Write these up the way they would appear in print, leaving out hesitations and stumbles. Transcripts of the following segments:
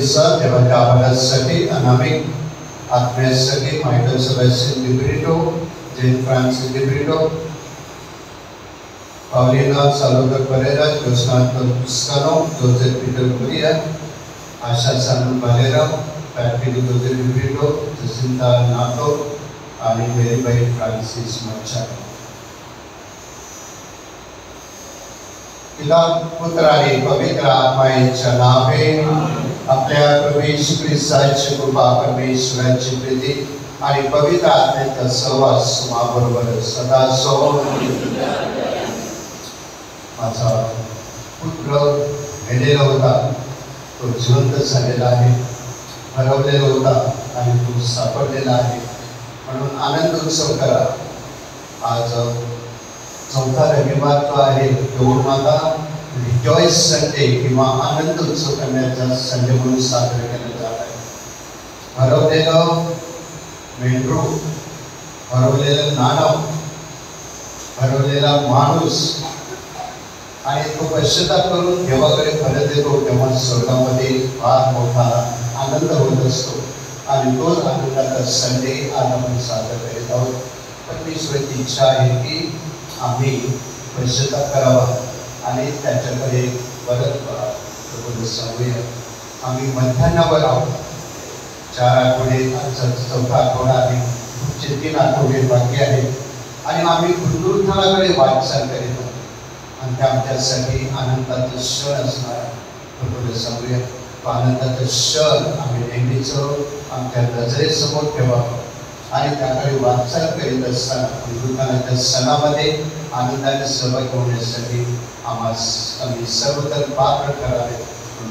दिवसात देवाच्या आभारासाठी अनामिक आत्म्यासाठी मायकल सेबॅस्टियन डिब्रिटो, जेन फ्रान्सिस डिब्रिटो, पाउलिना सालोदर परेरा, जोसनाथ टस्कानो, जोसेफ पीटर कुरिया, आशा सानू भालेरा, पैट्रिक जोसेफ डिब्रिटो, जसिंता नाटो आणि मेरीबाई फ्रान्सिस मच्छारो. पिता पुत्र आणि पवित्र आत्म्याच्या नावे आपल्या प्रभू येशू ख्रिस्ताची कृपा, परमेश्वराची प्रीती आणि पवित्र आत्म्याचा सहवास तुम्हाबरोबर सदा असो. माझा पुत्र मेलेला होता, तो जिवंत झालेला आहे, हरवलेला होता आणि तो सापडलेला आहे, म्हणून आनंद उत्सव करा. आज चौथा रविवार जो आहे तो माझा रिजॉइस संडे किंवा आनंद उत्सव करण्याचा संडे म्हणून साजरा केला जात आहे. हरवलेलं मेंढरू, हरवलेलं नाणं, हरवलेला माणूस आणि तो पश्चाताप करून देवाकडे परत येतो, तेव्हा स्वर्गामध्ये फार मोठा आनंद होत असतो आणि तोच आनंदाचा संडे आज आपण साजरा करीत आहोत. परमेश्वराची इच्छा आहे की आम्ही पश्चाताप करावा आणि त्याच्याकडे परत सांगूया. आम्ही मध्यान्हावर आहोत. 4 आठवडे, चौथा आठवडा आहे, पुढचे 3 आठवडे बाकी आहेत आणि आम्ही पुनरुत्थानाकडे वाटचाल करीत आहोत आणि ते आमच्यासाठी आनंदाचा क्षण असणार आहे. सांगूया तो आनंदाचा क्षण आम्ही नेहमीच आमच्या नजरेसमोर ठेवावं आणि त्याकडे वाटचाल करीत असताना पुनरुत्थानाच्या सणामध्ये आनंदाने सहभागी होण्यासाठी आम्ही सर्वतर पात्र करावे.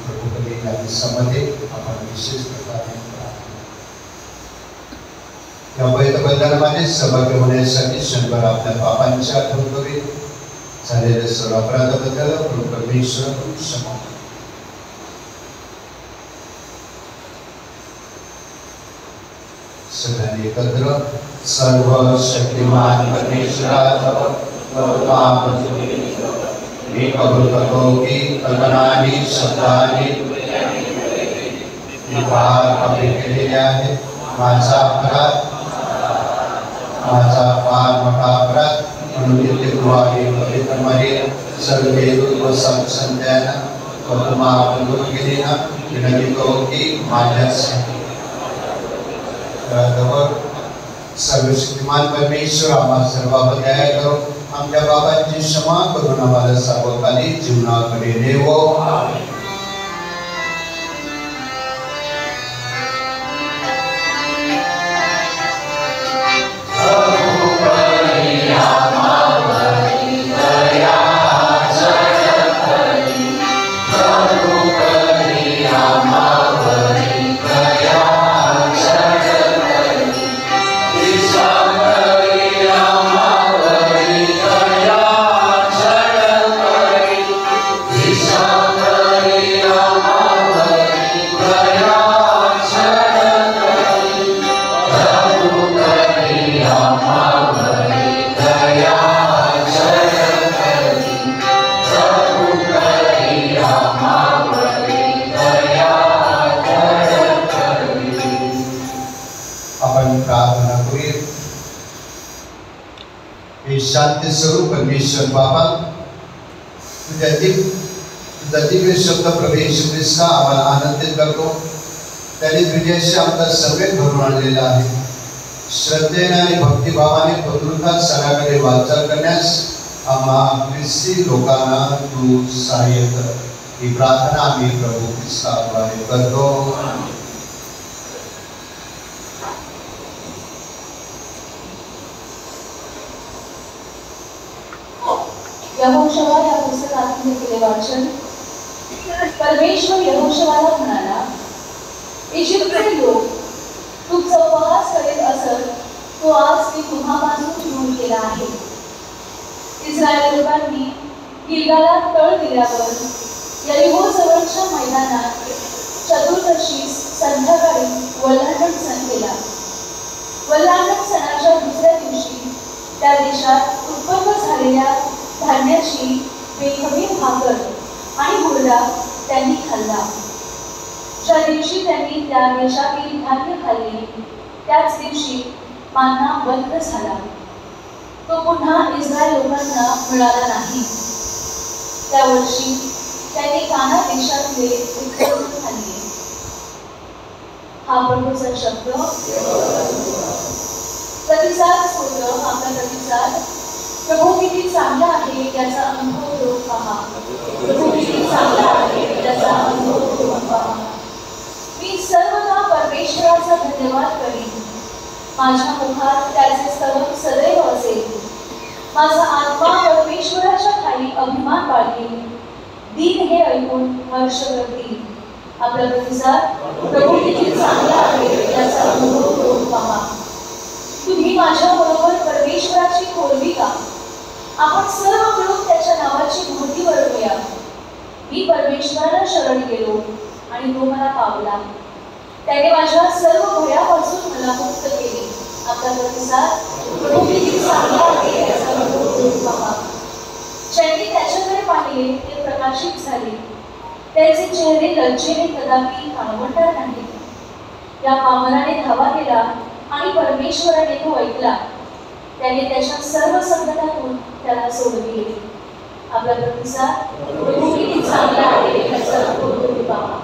प्रभूकडे या दिवसामध्ये आपण विशेष प्रकारे या वैधबंधनामध्ये सहभागी होण्यासाठी क्षणभर आपल्या पापांची आठवण करूया. झालेल्या सर्व अपराधाबद्दल परमेश्वर क्षमा. सगळ्यांनी एकत्र सर्व शक्तिमान परमेश्वराचा मी कबूल करतो की कल्पनाने शब्दाने मी फार कमी केलेले आहे. माझा फार मोठा अपराध म्हणून नित्य कृपाने पवित्र मरिया सर्व व संतांना तुम्हा बंधू केलेला विनंती की माझ्यासाठी सर्वशक्तिमान परमेश्वर आम्हा सर्वांवर दया करो. आमच्या बाबांची क्षमा करून आम्हाला सर्वकाली जीवनाकडे नेवो. शांती स्वरूप परमेश्वर बाबा, तुझ्या दिव्य शब्द प्रभू येशू ख्रिस्त आम्हाला आनंदित करतो. त्याने तुझ्याशी आमचा समेट भरून आणलेला आहे. श्रद्धेने आणि भक्तिभावाने पुनरुत्थान सणाकडे वाटचाल करण्यास आम्हा ख्रिस्ती लोकांना तू सहाय्य कर. ही प्रार्थना आम्ही प्रभू ख्रिस्ताद्वारे करतो. यहोशवा या पुस्तकातून केले वाचन. परमेश्वर यहोशवाला म्हणाला, इजिप्तचे लोक तुमचा उपहास करीत असत तो आज मी तुम्हापासून दूर केला आहे. इस्रायल लोकांनी गिलगालात तळ दिल्यावर यरीहो जवळच्या मैदानात चतुर्दशीस संध्याकाळी वल्हांडण सण केला. वल्हांडण सणाच्या दुसऱ्या दिवशी त्या देशात उत्पन्न झालेल्या धान्याची बेखमीर भाकर आणि हुरडा त्यांनी खाल्ला. ज्या दिवशी त्यांनी त्या देशातील धान्य खाल्ले त्याच दिवशी मान्ना बंद झाला, तो पुन्हा इस्रायल लोकांना मिळाला नाही। त्या वर्षी त्यांनी काना देशातले उत्पन्न खाल्ले। हा प्रभूचा शब्द। प्रतिसाद स्तोत्र। आपला प्रतिसाद। प्रभू किती चांगला आहे याचा अनुभव करून पहा। प्रभू किती चांगला आहे याचा अनुभव करून पहा। मी सर्वदा परमेश्वराचा धन्यवाद करीन, माझ्या मुखात त्याचे स्तवन सदैव असेल। माझा आत्मा परमेश्वराच्या खाली अभिमान बाळगेल, दीन हे ऐकून हर्ष करतील। आपला प्रतिसाद। प्रभू किती चांगला आहे याचा अनुभव करून पहा। तुम्ही माझ्या बरोबर परमेश्वराची खोलवी का? आपण सर्व मिळून त्याच्या नावाची महती वर्णूया। मी परमेश्वराला शरण गेलो आणि तो मला पावला, त्याने माझ्या सर्व भयापासून मला मुक्त केले। आपला प्रतिसाद। प्रभू किती चांगला आहे याचा अनुभव करून पहा। ज्यांनी त्याच्याकडे पाहिले ते प्रकाशित झाले, त्याचे चेहरे लज्जेने कदापि काळवंडणार नाहीत। या पामराने धावा केला आणि परमेश्वराने तो ऐकला, त्याने त्याच्या सर्व संकटातून त्याला सोडविले। आपला प्रतिसाद। प्रभू किती चांगला आहे याचा अनुभव करून पहा।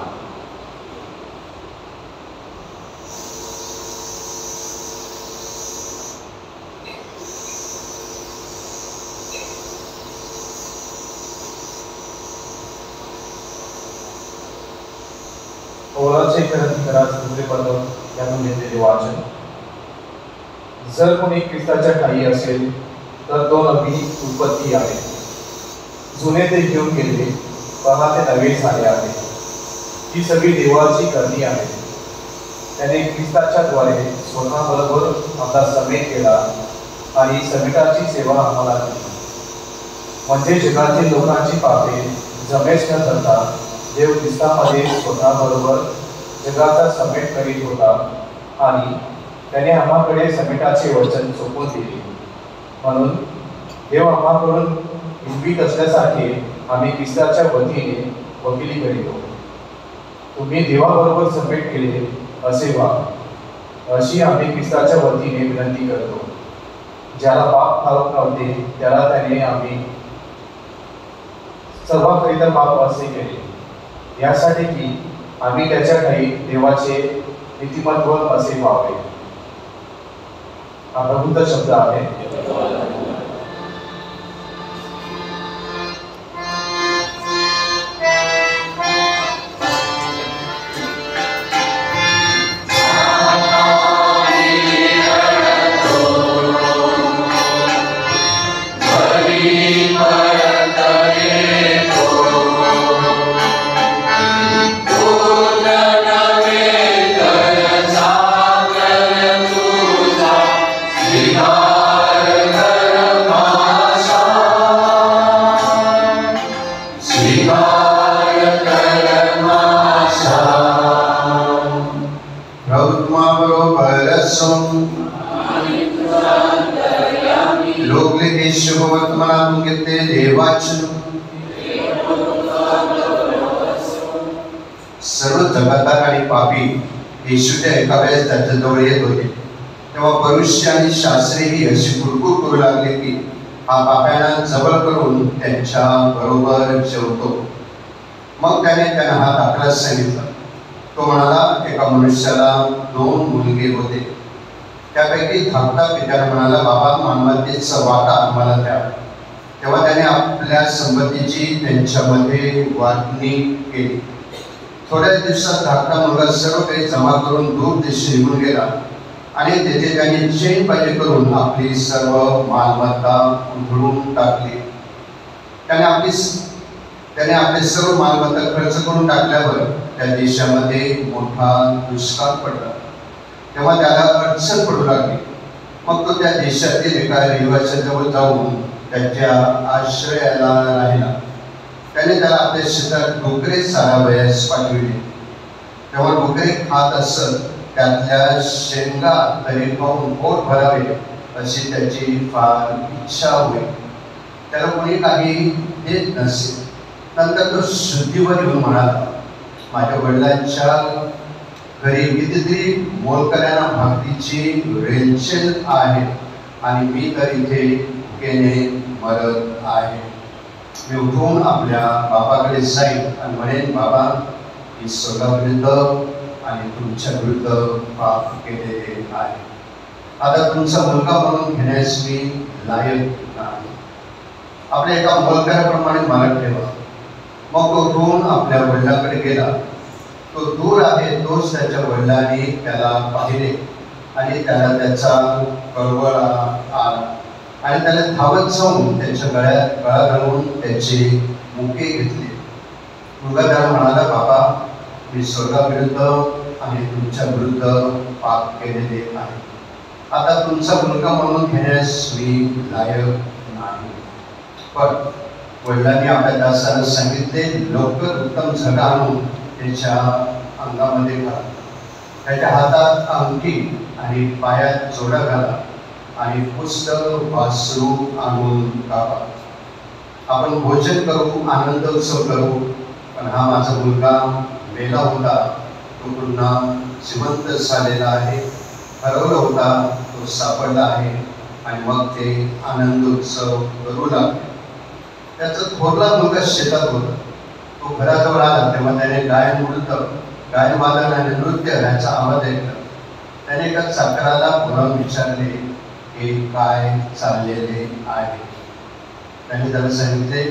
पौलाचे ग्रंथराज यातून घेतलेले वाचन। जर कोणी ख्रिस्ताच्या ठायी असेल तर तो नवी उत्पत्ती आहे, जुने ते घेऊन गेले, पहा ते नवे झाले आहे। ही सगळी देवाची करणी आहे। त्याने ख्रिस्ताच्या द्वारे स्वतःबरोबर आपला समेट केला आणि समेटाची सेवा आम्हाला केली, म्हणजे जगातील लोकांची पापे जमेस न करता देव ख्रिस्तामध्ये स्वतःबरोबर जगाचा समेट करीत होता आणि त्याने आम्हाकडे समेटाचे वचन सोपवून दिले। म्हणून देव आम्हाकडून इच्छित असल्यासारखे आम्ही ख्रिस्ताच्या वतीने वकिली करीतो। तुम्ही देवाबरोबर समेट केले असे व्हा, अशी आम्ही ख्रिस्ताच्या वतीने विनंती करतो। ज्याला पाप ठाऊक नव्हते त्याला त्याने आम्ही सर्वांकरिता पाप असे केले, यासाठी की आम्ही त्याच्या ठायी देवाचे नीतिमत्व असे व्हावे। हा प्रभूचा शब्द आहे। शुभवर्तमानातून घेतलेले वाचन। सर्व जबाबदार आणि पापी येशूच्या एका वेळेस त्याच्याजवळ येत होते, तेव्हा परुष्य आणि शास्त्रीही अशी कुरकुर करू लागले की हा पाप्यांना जवळ करून त्यांच्या बरोबर जेवतो। मग त्याने त्यांना हा दाखला सांगितला। तो म्हणाला, एका मनुष्याला 2 मुलगे होते, त्यापैकी धाकटा पित्याने म्हणाला, बाबा मालमत्तेचा वाटा आम्हाला द्या। तेव्हा त्याने आपल्या संपत्तीची त्यांच्यामध्ये वाटणी केली। थोड्या दिवसात धाकटा मुलगा सर्व काही जमा करून दूर देशी निघून गेला आणि तेथे त्याने चैन पाजे करून आपली सर्व मालमत्ता उधळून टाकली। त्याने आपले सर्व मालमत्ता खर्च करून टाकल्यावर त्या देशामध्ये मोठा दुष्काळ पडला। तेव्हा त्याला अडचण पडू लागली। मग तो त्या देशातील एका रहिवाशाजवळ जाऊन त्याच्या आश्रयाला राहिला। त्याने त्याला आपल्या शेतात डुकरे चारावयास पाठविले। तेव्हा डुकरे खात असत, त्यातल्या शेंगा तरी पाहून पोट भरावे अशी त्याची फार इच्छा होई। त्याला कोणी काही देत नसे। नंतर तो शुद्धीवर येऊन म्हणाला, माझ्या वडिलांच्या घरी कितीतरी मोलकऱ्यांना भाकरीची रेलचेल आहे आणि मी तर इथे भुकेने मरत आहे. मी उठून आपल्या बाबाकडे जाईन आणि म्हणेन, बाबा, मी स्वर्गाविरुद्ध आणि तुमच्या विरुद्ध पाप केलेले आहे. आता तुमचा मुलगा म्हणून घेण्यास मी लायक नाही. आपल्या एका मोलकऱ्याप्रमाणे मला ठेवा. मग तो उठून आपल्या वडिलांकडे गेला. तो दूर आहे तोच त्याच्या वडिलांनी त्याला पाहिले आणि त्याला त्याचा कळवळा आला आणि त्याला धावत जाऊन त्याच्या गळा घालून त्याचे मुके घेतले. मुलगा त्याला म्हणाला, बाबा, मी स्वर्गाविरुद्ध आणि तुमच्या विरुद्ध पाप केलेले आहे. आता तुमचा मुलगा म्हणून घेण्यास मी लायक नाही. पण वडिलांनी आपल्या दासाला सांगितले, लवकर उत्तम झगा आणून त्याच्या अंगामध्ये घाला, त्याच्या हातात अंगठी आणि पायात जोडा घाला आणि पुस्तक वासरू आणून कापा. आपण भोजन करू, आनंद उत्सव करू. पण हा माझा मुलगा मेला होता, तो पुन्हा जिवंत झालेला आहे. हरवला होता, तो सापडला आहे. आणि मग ते आनंद उत्सव करू लागले. त्याचा थोरला मुलगा शेतात होता. तो घराजवळ आला तेव्हा त्याने गायन वादन आणि नृत्य याचा आवाज ऐकला. त्याने एका चाकराला बोलावून विचारले, हे काय चाललेले आहे. त्याने त्याला सांगितले,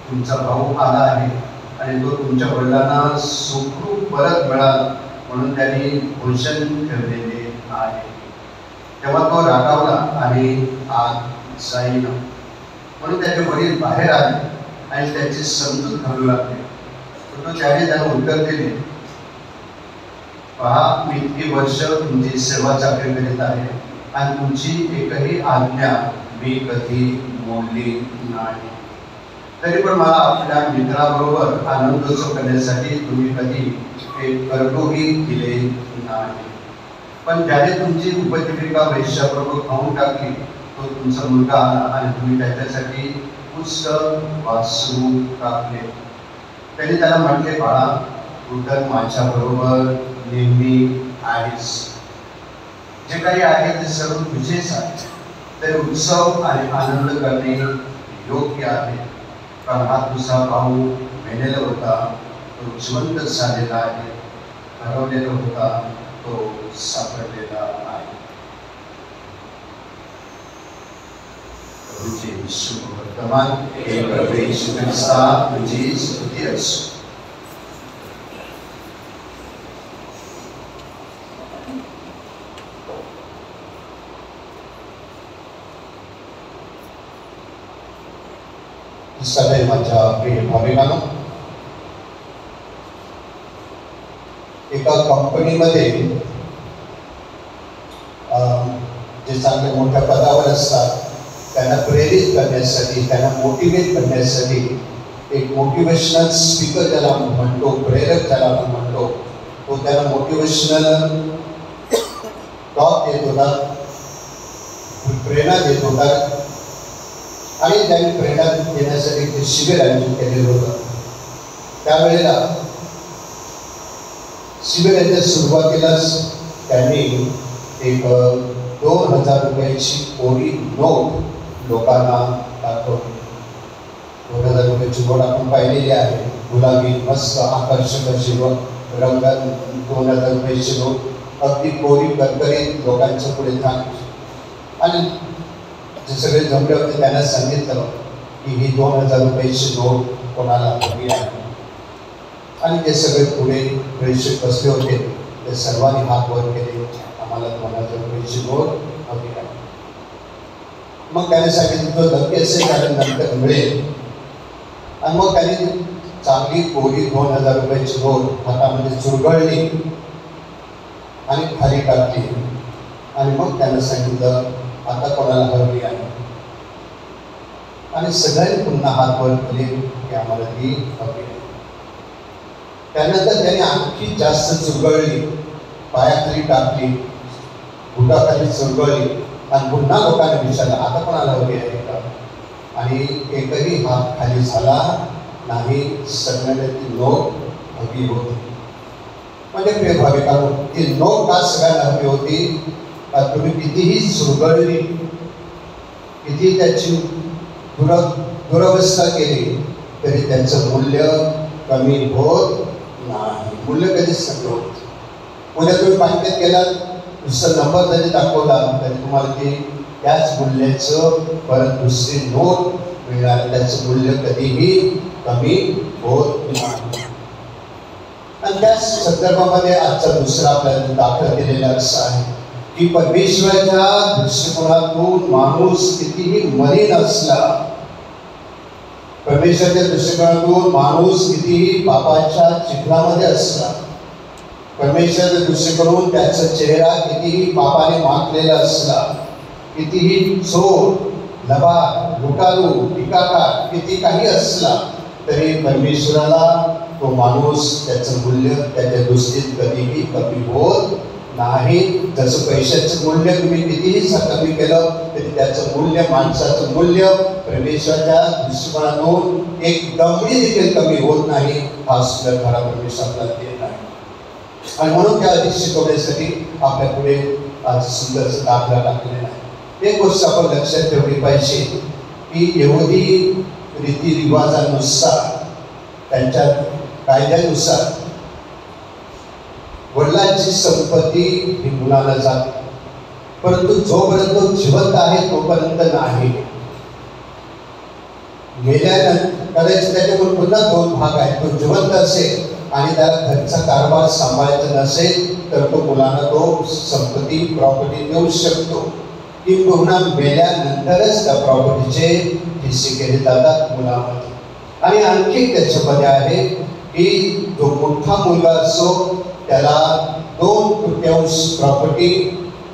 तुमचा भाऊ आला आहे आणि तो तुमच्या वडिलांना सुखरूप परत मिळाला म्हणून त्यांनी भोजन ठेवलेले आहे. तेव्हा तो रागावला आणि आत जाईना. म्हणून त्याचे वडील बाहेर आले आणि त्याची समजूत घालू लागले. त्याने त्याला उत्तर दिले, पहा, मी इतकी वर्ष तुमची सेवा चाकरी करीत आहे आणि तुमची एकही आज्ञा मी कधी मोडली नाही. तरी पण मला आपल्या मित्राबरोबर आनंदोत्सव करण्यासाठी तुम्ही कधी एक करतोही दिले नाही. पण ज्याने तुमची उपजीविका वैश्याबरोबर खाऊन टाकली तो तुमचा मुलगा आला आणि तुम्ही त्याच्यासाठी पुस्तक वाचू टाकले. त्यांनी त्याला म्हटले, बाळा, तू तर माझ्याबरोबर नेहमी आहेस. जे काही आहे ते सर्व तुझेच आहे. तर उत्सव आणि आनंद करणे योग्य आहे. कारण हा तुझा भाऊ मेलेला होता, तो जिवंत झालेला आहे. हरवलेला होता, तो सापडलेला आहे. तुझे शुभ वर्तमान हे प्रभू येशू ख्रिस्ता तुझी स्तुती असो. सदैव माझ्या प्रिय भाविकांनो, एका कंपनीमध्ये जे चांगले मोठ्या पदावर असतात त्यांना प्रेरित करण्यासाठी, त्यांना मोटिवेट करण्यासाठी एक मोटिवेशनल स्पीकर ज्याला म्हणतो, प्रेरक ज्याला आपण म्हणतो, तो त्याला मोटिवेशनल टॉक देत होता, प्रेरणा देत होता. आणि त्यांनी प्रेरणा देण्यासाठी ते शिबिर आयोजित केलेलं होतं. त्यावेळेला शिबिराच्या सुरुवातीलाच त्यांनी एक 2000 रुपयाची कोरी नोट लोकांना दाखवली. 2000 रुपयाची नोट आपण पाहिलेली आहे. गुलाबी मस्त आकर्षक अशी रंगात 2000 रुपयाची नोट अगदी कोरी करकरीत लोकांच्या पुढे थांबली. आणि जे सगळे जमले होते त्यांना सांगितलं की ही 2000 रुपयाची नोट कोणाला हवी आहे. आणि ते सगळे पुढे प्रेक्षक बसले होते ते सर्वांनी हात वर केले, आम्हाला 2000 रुपयाची नोट हवी आहे. मग त्याने सांगितलं तो नक्की असेल त्याला नंतर मिळेल. आणि मग त्याने चांगली कोरी 2000 रुपयाची नोट हातामध्ये चुरगळली आणि खाली टाकली. आणि मग त्यानं सांगितलं आता कोणाला हवी आहे. आणि सगळ्यांनी पुन्हा हात वर केले की आम्हाला ती हवी आहे. त्यानंतर त्याने आणखी जास्त चुरगळली, पायाखाली टाकली, बुटाखाली चुरगळली आणि पुन्हा लोकांनी विचारलं आता कोणाला हवी आहे का. आणि एकही हात खाली झाला नाही. सगळ्यांना ती नोट हवी होती. म्हणजे प्रिय भाविकांनो, ती नोट का सगळ्यांना हवी होती का तुम्ही कितीही सुरगळली, किती त्याची दुरवस्था केली तरी त्याचं मूल्य कमी होत नाही. मूल्य कधीच कमी होत. उद्या तुम्ही बँकेत गेलात, दुसरा नंबर जरी दाखवला तरी तुम्हाला ती त्याच मूल्याचं परत दुसरी नोट मिळणार. त्याचं मूल्य कधीही कमी होत नाही. आणि त्याच संदर्भामध्ये आजचा दुसरा आपल्याला दाखला केलेला असा आहे की परमेश्वराच्या दृष्टिकोनातून माणूस कितीही मलिन असला, परमेश्वराच्या दृष्टिकोनातून माणूस कितीही पापाच्या चिखलामध्ये असला, परमेश्वराच्या दृष्टिकोनातून त्याचा चेहरा कितीही पापाने माखलेला असला, कितीही चोर, लबाड, लुटारू, टीकाकार किती काही असला तरी परमेश्वराला तो माणूस त्याचं मूल्य त्याच्या दृष्टीत कधीही कमी होत नाही. जसं पैशाचं मूल्य तुम्ही कितीही कमी केलं तरी त्याचं मूल्य, माणसाचं मूल्य परमेश्वराच्या दृष्टिकोनातून एक दमडी देखील कमी होत नाही. हा सुद्धा खरा परमेश्वर आपल्याला देत आहे. आणि म्हणून त्या अधिक शिकवण्यासाठी आपल्या पुढे आज सुंदरचा दाखला टाकलेला आहे. एक गोष्ट आपण लक्षात ठेवली पाहिजे की यहुदी रीतिरिवाजानुसार, त्यांच्या कायद्यानुसार वडिलांची संपत्ती ही मुलाला जाते, परंतु जोपर्यंत तो जिवंत आहे तोपर्यंत नाही. मेल्यानंतर कदाचित त्याच्याकडून पुन्हा दोन भाग आहेत. तो जिवंत असेल आणि त्याला घरचा कारभार सांभाळायचा नसेल तर तो मुलांना तो संपत्ती, प्रॉपर्टी देऊ शकतो. किंबहुना मेल्यानंतरच त्या प्रॉपर्टीचे हिस्से केले जातात मुलामध्ये. आणि आणखी त्याच्यामध्ये आहे की जो मोठा मुलगा असो त्याला 2/3 प्रॉपर्टी,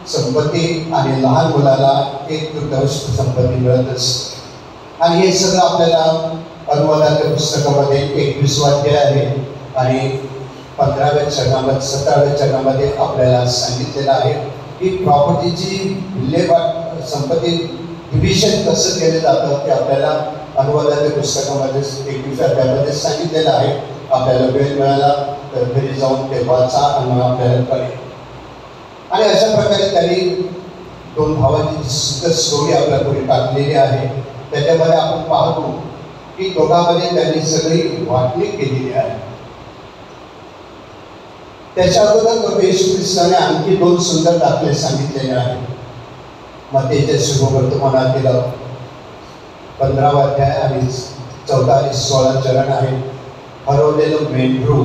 संपत्ती आणि लहान मुलाला 1/3 संपत्ती मिळत असते. आणि हे सगळं आपल्याला अनुवादाच्या पुस्तकामध्ये 21 अध्याय आहे आणि 15व्या चरणामध्ये 17व्या चरणामध्ये आपल्याला सांगितलेलं आहे की प्रॉपर्टीची विल्हेवाट, संपत्ती डिव्हिजन कसं केलं जातं ते आपल्याला अनुवादाच्या पुस्तकामध्ये 21 अध्यायामध्ये सांगितलेलं आहे. आपल्याला वेळ मिळाला तर घरी जाऊन ते वाचा आणि आपल्याला कळेल. आणि अशा प्रकारे त्यांनी दोन भावांची सुंदर स्टोरी आपल्या पुढे टाकलेली आहे. त्याच्यामध्ये आपण पाहतो की दोघांमध्ये त्यांनी सगळी वाटणी केलेली आहे. त्याच्या अगोदर येशू ख्रिस्ताने आणखी 2 सुंदर दाखले सांगितलेले आहेत. मत्तेच्या शुभवर्तमानातील 15वा अध्याय आणि 14 आणि 16 चरण आहे. हरवलेलं मेंढरू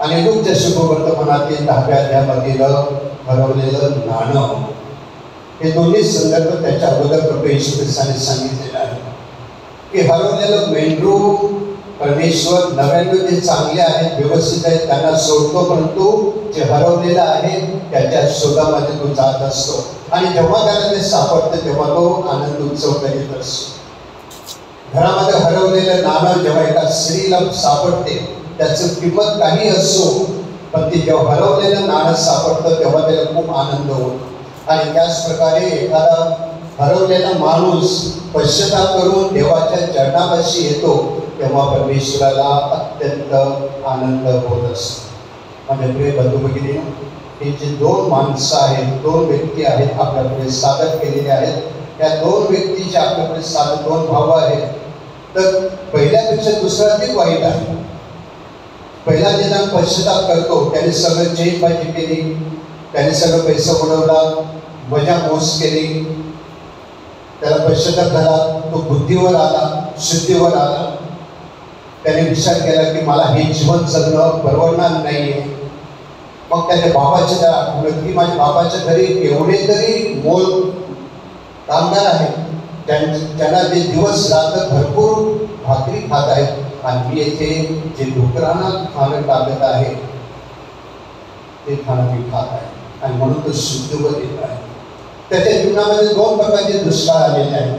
आणि लूकच्या शुभवर्तमानातील 10व्या अध्यायामधील हरवलेलं नाणं, हे दोन्ही संदर्भ त्याच्या अगोदर प्रभू येशू ख्रिस्ताने सांगितलेलं आहे की हरवलेलं मेंढरू परमेश्वर 99 जे चांगले आहेत, व्यवस्थित आहेत, त्यांना सोडतो, परंतु जे हरवलेलं आहे त्याच्या शोधामध्ये तो जात असतो. आणि जेव्हा त्याला ते सापडते तेव्हा तो आनंद उत्सव करीत असतो. घरामध्ये हरवलेलं नाणं जेव्हा एका स्त्रीला सापडते त्याचं किंमत काही असो, पण ते जेव्हा हरवलेलं नाणं सापडतं तेव्हा त्याला खूप आनंद होतो. आणि त्याच प्रकारे एखादा हरवलेला माणूस पश्चाताप करून देवाच्या चरणापाशी येतो तेव्हा परमेश्वराला अत्यंत आनंद होत असतो. म्हणजे प्रिय बंधू भगिनी, हे जे 2 माणसं आहेत, 2 व्यक्ती आहेत आपल्याकडे सादर केलेले आहेत. त्या 2 व्यक्तीचे आपल्याकडे सादर 2 भाव आहेत. तर पहिल्यापेक्षा दुसरा अधिक वाईट आहे. पहिला ज्याला पश्चाताप करतो त्याने सगळं चेंजबाजी केली, त्याने सगळं पैसा उडवला, मजा मोस केली, त्याला पश्चाताप झाला, तो बुद्धीवर आला, शुद्धीवर आला. त्याने विचार केला की मला हे जीवन जगणं परवडणार नाहीये. मग त्याच्या बाबाच्या त्याला आठवलं की माझ्या बाबाच्या घरी एवढे तरी मोल कामगार आहेत, त्यांना ते दिवस रात्र भरपूर भाकरी खात आहेत आणि मी येथे जे डुकरांना खाणं टाकत आहे ते खाणं मी खात आहे. आणि म्हणून तो शुद्धीवर येत आहे. त्याच्या जीवनामध्ये 2 प्रकारचे दुष्काळ आलेले आहेत.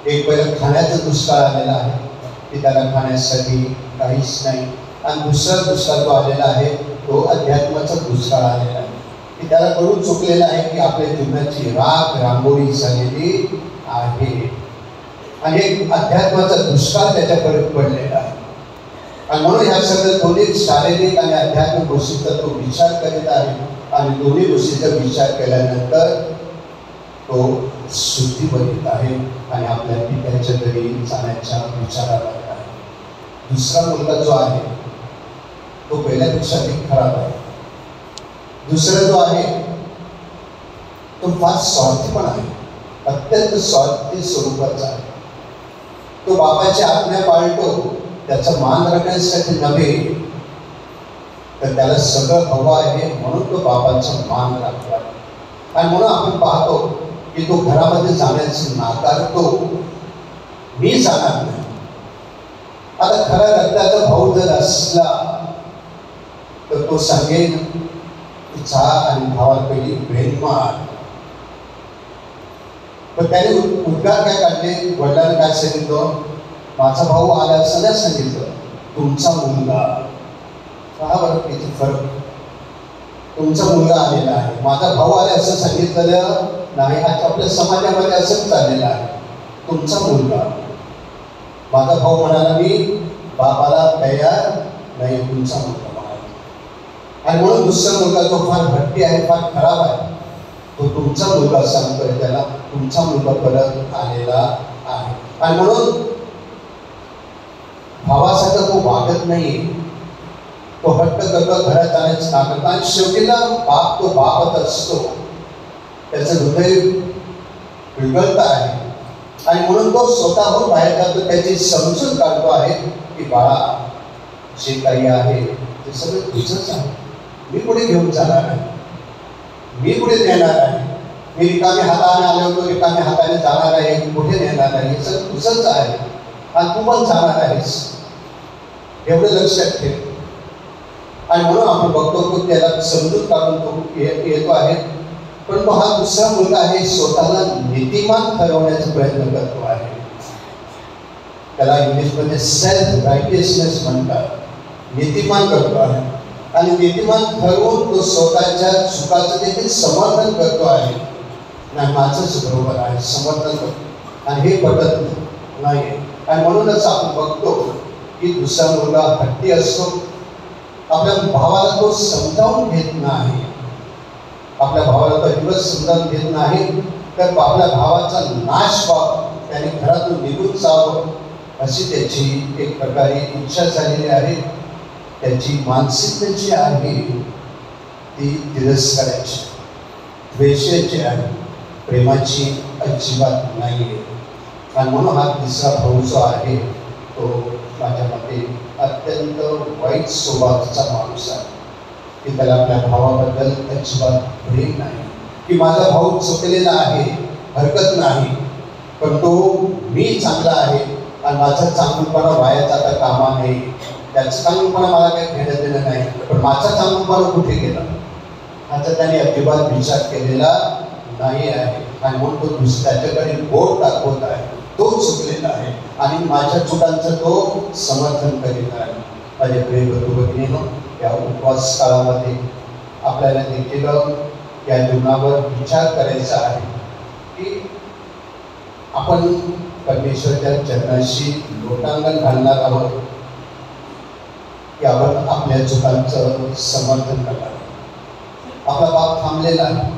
एक पहिलं खाण्याचा दुष्काळ आलेला आहे की त्याला खाण्यासाठी काहीच नाही. आणि दुसरा दुष्काळ जो आलेला आहे तो अध्यात्माचा दुष्काळ आलेला आहे की त्याला कळून चुकलेला आहे की आपल्या जीवनाची राख रांगोळी झालेली आहे. आणि एक अध्यात्माचा दुष्काळ त्याच्याकडे पडलेला आहे. आणि म्हणून ह्या सगळ्या दोन्ही शारीरिक आणि आध्यात्मिक गोष्टीचा तो विचार करीत आहे आणि दोन्ही गोष्टीचा विचार केल्यानंतर तो शुद्धीवर येत आहे आणि आपल्या पित्याच्या घरी जाण्याच्या विचाराला आहे. दुसरा मुलगा जो आहे तो पहिल्यापेक्षा अधिक खराब आहे. दुसरा जो आहे तो फार स्वार्थी पण आहे, अत्यंत स्वार्थी स्वरूपाचा आहे. तो बापाची आज्ञा पाळतो, त्याचा मान राखण्यासाठी नव्हे तर त्याला सगळं हवं आहे म्हणून तो बापाचा मान राखतो आहे. आणि म्हणून आपण पाहतो की तो घरामध्ये जाण्याचं नाकारतो, मी जाणार नाही. आता खरा रक्ताचा भाऊ जर असला तर तो सांगेल की जा आणि भावाकडे भेट मार. पण त्याने उद्गार काय काढले, वडिलांना काय सांगितलं, माझा भाऊ आला असं नाही सांगितलं, तुमचा मुलगा. पहा बरं किती फरक. तुमचा मुलगा आलेला आहे, माझा भाऊ आला असं सांगितलेलं नाही. आज आपल्या समाजामध्ये असंच चाललेलं आहे, तुमचा मुलगा. माझा भाऊ म्हणाला मी बाबाला तयार नाही, तुमचा मुलगा म्हणाला. आणि म्हणून दुसरा मुलगा जो फार हट्टी आहे, फार खराब आहे, तो तुमचा मुलगा सांगतोय त्याला, तुमचा मुलगा परत आलेला आहे. आणि म्हणून भावासारखा तो वागत नाही, तो हट्ट करतो, घरात जाण्याचं नाटक. आणि शेवटीला बाप तो बापच असतो, त्याचं हृदय बिघडत आहे. आणि म्हणून तो स्वतःहून बाहेर जातो, त्याची समजून काढतो आहे की बाळा जे काही आहे ते सगळं तुझंच आहे, मी पुढे घेऊन जाणार आहे, मी पुढे नेणार आहे. मी रिकाम्या हाताने आलो होतो, रिकाम्या हाताने जाणार आहे, पुढे नेणार आहे, हे सगळं तुझंच आहे आणि तू पण जाणार आहेस, एवढं लक्षात ठेव. आणि म्हणून आपण बघतो की त्याला समजून काढून तो येतो आहे. पण तो हा दुसरा मुलगा आहे, स्वतःला नीतिमान ठरवण्याचा प्रयत्न करतो आहे. त्याला इंग्लिशमध्ये सेल्फ रायटियसनेस म्हणतात. नीतिमान करतो आहे आणि नीतिमान ठरवून तो स्वतःच्या चुकाचं देखील समर्थन करतो आहे. नाही माझंच बरोबर आहे, समर्थन करतो. आणि हे पटत नाही. आणि म्हणूनच आपण बघतो की दुसरा मुलगा हट्टी असतो, आपल्या भावाला तो समजावून घेत नाही. आपल्या भावाला तो अजिबात समजावून घेत नाही, तर आपल्या भावाचा नाश व्हावा, त्याने घरातून निघून जावं अशी त्याची एक प्रकारे इच्छा झालेली आहे. त्याची मानसिकता जी आहे ती तिरस्काराची, द्वेषाची आहे, प्रेमाची अजिबात नाही आहे. आणि म्हणून हा तिसरा भाऊ जो आहे तो माझ्या मते अत्यंत वाईट स्वभावाचा माणूस आहे की त्याला आपल्या भावाबद्दल अजिबात प्रेम नाही. की माझा भाऊ चुकलेला आहे, हरकत नाही, पण तो मी चांगला आहे आणि माझा चांगलपणा वाया जाता कामा नये. त्याचं चांगलपणा मला काही घेणं देणं नाही, पण माझा चांगलपणा कुठे गेला ह्याचा त्याने अजिबात विचार केलेला नाही आहे. आणि म्हणून तो त्याच्याकडे बोट दाखवत आहे, तो चुकलेला आहे आणि माझ्या चुकांचं तो समर्थन करीत आहे. माझे प्रिय बंधू भगिनींनो, या उपवास काळामध्ये आपल्याला देखील या जीवनावर विचार करायचा आहे की आपण परमेश्वराच्या चरणाशी लोटांगण घालणार आहोत की आपण आपल्या चुकांचं समर्थन करणार. आपला बाप थांबलेला आहे,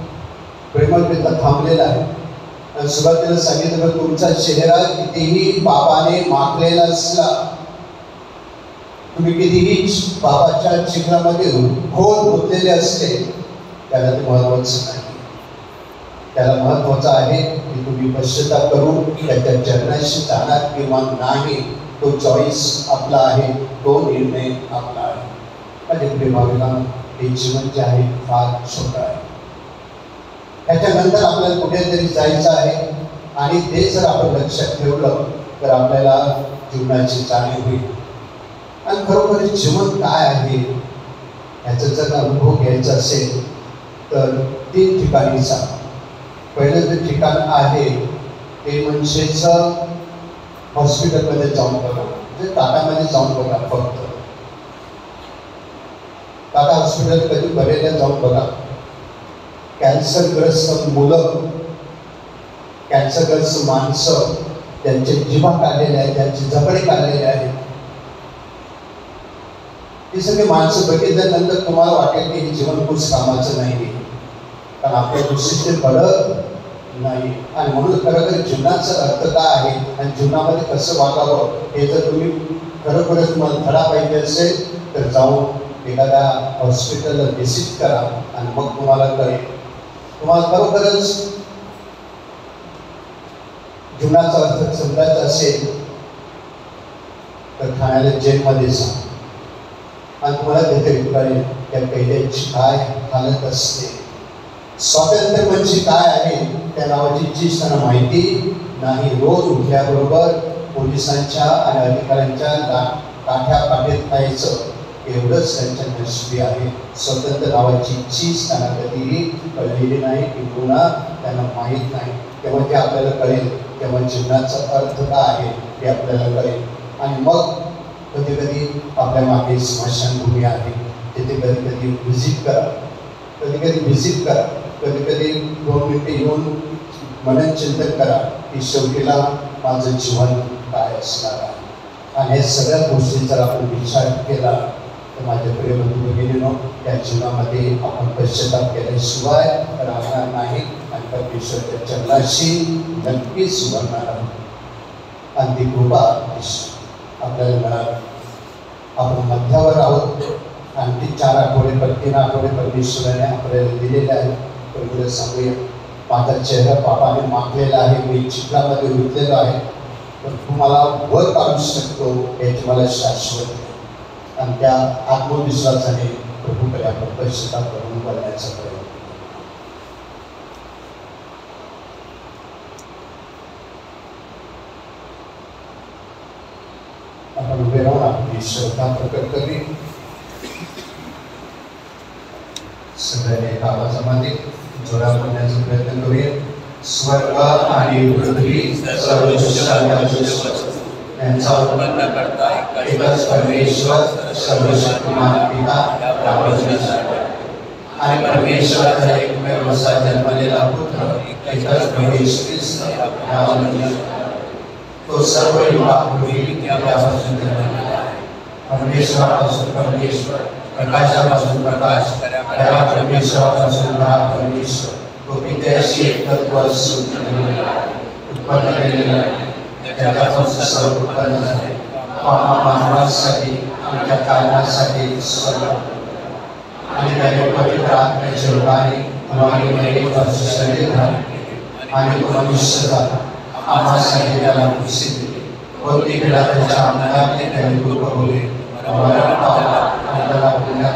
प्रेमळ पिता थांबलेला आहे. आणि सुरुवातीला सांगितलं तुमचा चेहरा कितीही पापाने माखलेला असला, तुम्ही कितीही पापाच्या चिखलामध्ये खोल गुंतलेले असते, त्याला ते महत्वाचं नाही. त्याला महत्वाचं आहे की तुम्ही पश्चाताप करून त्याच्या चरणाशी जाणार किंवा नाही, तो चॉईस आपला आहे, तो निर्णय आपला आहे. माझे प्रेमाला हे जीवन जे आहे फार छोटं आहे. त्याच्यानंतर आपल्याला कुठेतरी जायचं आहे आणि ते जर आपण लक्षात ठेवलं तर आपल्याला जीवनाची जाणीव होईल. आणि खरोखर जीवन काय आहे याचा जर अनुभव घ्यायचा असेल तर 3 ठिकाणीचा. पहिलं जे ठिकाण आहे ते म्हणजेच हॉस्पिटलमध्ये जाऊन बघा, म्हणजे टाटामध्ये जाऊन बघा. फक्त टाटा हॉस्पिटल कधी बरेला जाऊन बघा. कॅन्सरग्रस्त मुलं, कॅन्सरग्रस्त माणसं, त्यांचे जिभा काढलेले आहेत, त्यांचे जबडे काढलेले आहेत. ही सगळी माणसं बघितल्यानंतर तुम्हाला वाटेल की हे जीवन खूप कामाचं नाही, कारण आपल्या दृष्टीचे फळं नाही. आणि म्हणून खरोखर जीवनाचा अर्थ काय आहे आणि जीवनामध्ये कसं वागावं हे जर तुम्ही खरोखरच तुम्हाला धडा पाहिजे असेल तर जाऊन एखाद्या हॉस्पिटलला व्हिजिट करा आणि मग तुम्हाला कळेल. तुम्हाला खरोखरच जीवनाचा अर्थ समजायचा असेल तर ठाण्याला जेलमध्ये जा आणि तुम्हाला तिथे कळेल त्या कैद्यांची काय हालत असते. स्वातंत्र्य म्हणजे काय आहे त्या नावाची चीज त्यांना माहिती नाही. रोज उठल्याबरोबर पोलिसांच्या आणि अधिकाऱ्यांच्या काठ्याकाठीत खायचं एवढंच त्यांच्या नशिबी आहे. स्वतंत्र नावाची चीज त्यांना कधीही कळलेली नाही किंवा त्यांना माहीत नाही. तेव्हा ते आपल्याला कळेल, तेव्हा जीवनाचा अर्थ काय आहे हे आपल्याला कळेल. आणि मग कधी कधी आपल्या मागे स्मशानभूमी आहे, तिथे कधी कधी व्हिजिट करा, कधी कधी 2 मिनिटे येऊन मननचिंतन करा की शेवटीला माझं जीवन काय असणार आहे. आणि हे सगळ्या गोष्टी जर आपण विचार केला तर माझ्या प्रिय बंधू भगिनींनो, त्या जीवनामध्ये आपण पश्चाताप केल्याशिवाय राहणार नाही आणि परमेश्वराच्या चरणाशी नक्कीच उभारणार आहोत आणि ती कृपा आपल्याला मिळाली. आपण मध्यावर आहोत. आणखी 3 आठवडे परमेश्वराने आपल्याला दिलेले आहेत. प्रभूला सांगूया, माझा चेहरा पापाने माखलेला आहे, मी चिखलामध्ये उतरलेलो आहे, पण तू मला वर काढू शकतो याची मला शाश्वत. आणि त्या आत्मविश्वासाने प्रभूकडे आपण पश्चाताप करून बोलण्याचा प्रयत्न. आपण उभे राहून आपली श्रद्धा प्रकट करी. सगळ्यांनी एका आवाजामध्ये जोरात बोलण्याचा प्रयत्न करूया. स्वर्ग आणि पृथ्वी सर्व यांचा उत्पन्न करता एकच परमेश्वर सर्वशक्तिमान पिता आणि परमेश्वराचा एकमेव असा जन्मलेला पुत्र एकच प्रभू येशू ख्रिस्त तो सर्व युगापूर्वी त्यापासून जन्मलेला आहे. परमेश्वरापासून परमेश्वर, प्रकाशापासून प्रकाश, खऱ्या परमेश्वरापासून खरा परमेश्वर, तो पित्याशी एकत्व उत्पन्न केलेला आहे. त्याच्यापासून सर्व उत्पन्न झाले. मानवासाठी आमच्या कारणासाठी स्वर्ग आणि त्याने पवित्र आत्म्याच्या रूपाने शरीर घातले आणि तो मनुष्य झाला. आम्हासाठी त्याला खुशी दिली. कोणती वेळा त्याच्या अंगाने त्याने दुःख बोलले, मरण पावला आणि त्याला पुण्यात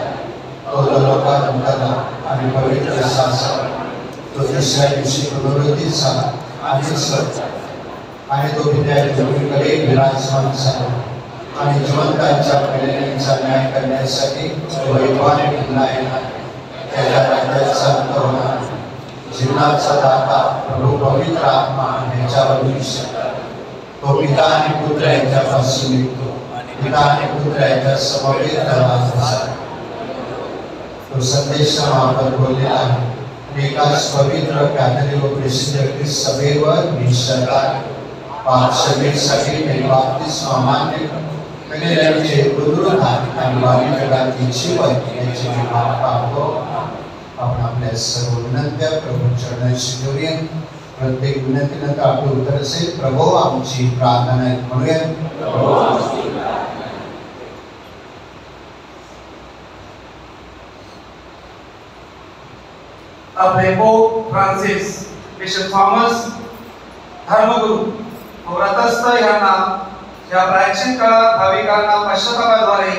तो लोकात उतरला आणि पवित्र शासन तो तिसऱ्या दिवशी पुनरुत्थित झाला आणि स्वर्ग आणि तो विद्यार्थ्यांकडे विराजमान झाला आणि जिवंतांच्या प्रेरणेचा न्याय करण्यासाठी वैभवाने पुन्हा येणार. त्याच्या राज्याचा अंत होणार. जीवनाचा दाता प्रभू पवित्र आत्मा ह्याच्यावर तो पिता आणि पुत्र यांच्यापासून निघतो. पिता आणि पुत्र यांच्या समवेत तो संदेश मार्फत बोललेला आहे. एकाच पवित्र कॅथलिक व प्रसिद्ध सभेवर निष्ठा पापक्षमेसाठी त्यांनी बाप्तिस्मा मान्य केलेल्यांचे पुनरुत्थान आणि भावी जगातील जीवन याची मी पाहतो. आपण आपल्या सर्व विनंत्या प्रभू चरणाशी घेऊया. प्रत्येक विनंतीनंतर आपलं उत्तर असेल, प्रभू आमची प्रार्थना आहे म्हणूया. अपने पोप फ्रांसिस, बिशप थॉमस, धर्मगुरु व व्रतस्थ यांना या प्राचीन काळात भाविकांना पश्चातापाद्वारे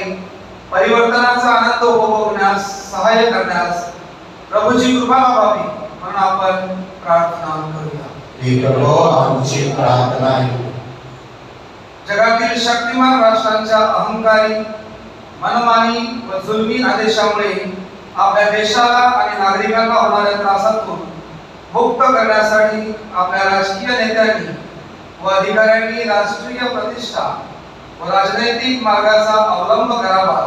परिवर्तनाचा आनंद उपभोगण्यास सहाय्य करण्यास प्रभूची कृपा लाभावी म्हणून आपण प्रार्थना करूया. हे प्रभू आमची प्रार्थना आहे. जगातील शक्तिमान राष्ट्रांच्या अहंकारी, मनमानी व जुलमी आदेशामुळे आपल्या देशाला आणि नागरिकांना होणाऱ्या त्रासातून मुक्त करण्यासाठी आपल्या राजकीय नेत्यांनी व अधिकाऱ्यांनी राष्ट्रीय प्रतिष्ठा व राजनैतिक मार्गाचा अवलंब करावा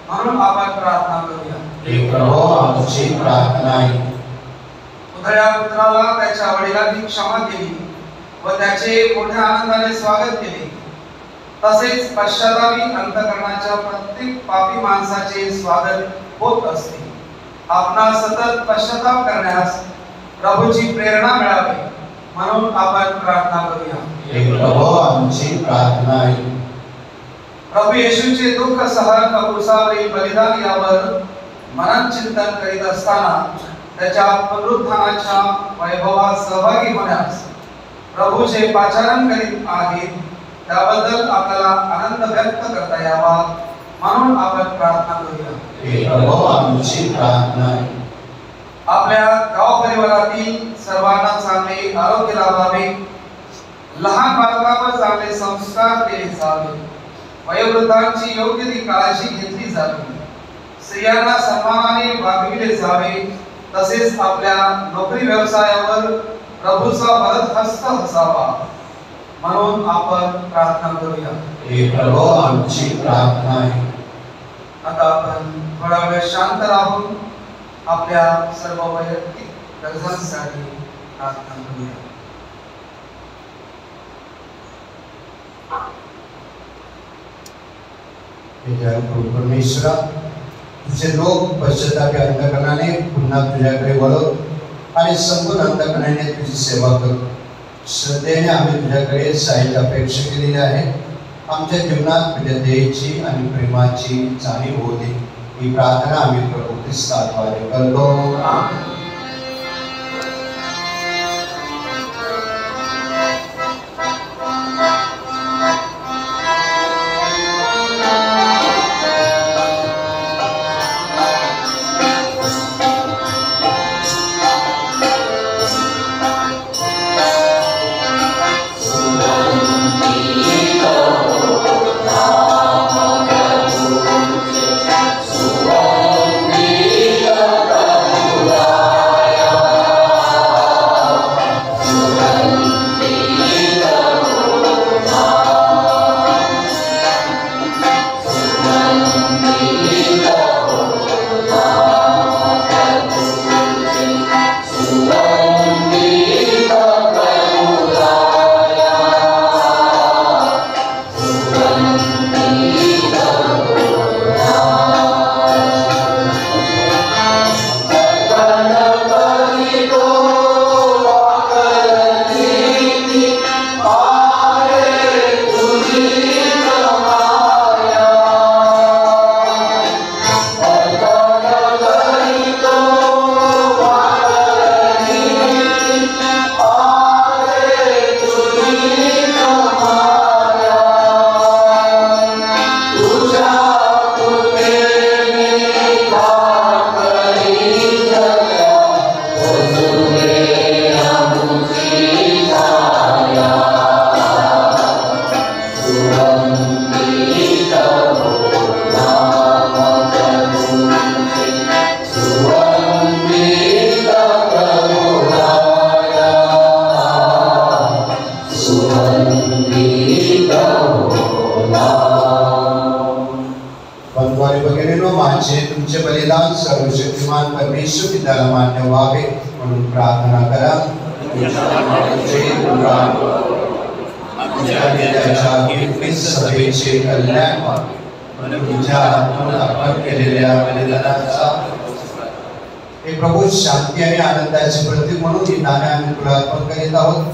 म्हणून आपण प्रार्थना करूया. हे प्रभू आमची प्रार्थना आहे. उधळ्या पुत्राला त्याच्या वडिलांनी क्षमा केली व त्याचे मोठ्या आनंदाने स्वागत केले, तसेच पश्चातापी अंतःकरणाच्या प्रत्येक पापी माणसाचे स्वागत होत असते. आपणा सतत पश्चाताप करण्यास प्रभूची प्रेरणा मिळावी म्हणून आपण प्रार्थना करूया. हे प्रभू आमची प्रार्थना आहे. प्रभू येशूचे दुःख सहन व क्रूसावरील बलिदान यावर मनन चिंतन करीत असताना त्याच्या पुनरुत्थानाच्या वैभवात सहभागी होण्यास प्रभू जे पाचारण करीत आहेत त्याबद्दल आपल्याला आनंद व्यक्त करता यावा म्हणून आपण प्रार्थना करूया. हे प्रभू आमची प्रार्थना आहे. आपल्या गाव परिवारातील सर्वांना चांगले आरोग्य लाभावे, लहान बालकांवर चांगले संस्कार केले जावे, वयोवृद्धांची योग्य ती काळजी घेतली जावी, स्त्रियांना सन्मानाने वागविले जावे, तसेच आपल्या नोकरी व्यवसायावर प्रभूचा वरद हस्त असावा म्हणून आपण प्रार्थना करूया. हे प्रभू आमची प्रार्थना आहे. आता आपण थोडा वेळ शांत राहून आपल्या सर्व वैयक्तिक गरजांसाठी प्रार्थना करूया. परमेश्वरा, तुझे लोक पश्चातापी अंतःकरणाने पुन्हा तुझ्याकडे वळत आणि संपूर्ण अंतःकरणाने तुझी सेवा करू. श्रद्धेने आम्ही तुझ्याकडे सहाय्याची अपेक्षा केलेली आहे. आमच्या जीवनात तुझ्या दयेची आणि प्रेमाची जाणीव होऊ दे. ही प्रार्थना आम्ही प्रभू ख्रिस्ताद्वारे करतो. तुमचे बलिदान सर्वशक्तिमान परमेश्वर पित्याला मान्य व्हावे म्हणून प्रार्थना करा. सभेचे कल्याण तुझ्या अर्पण केलेल्या बलिदानाचा हे प्रभू शांती आणि आनंदाचे प्रतीक म्हणून ही दाने आम्ही तुला अर्पण करीत आहोत.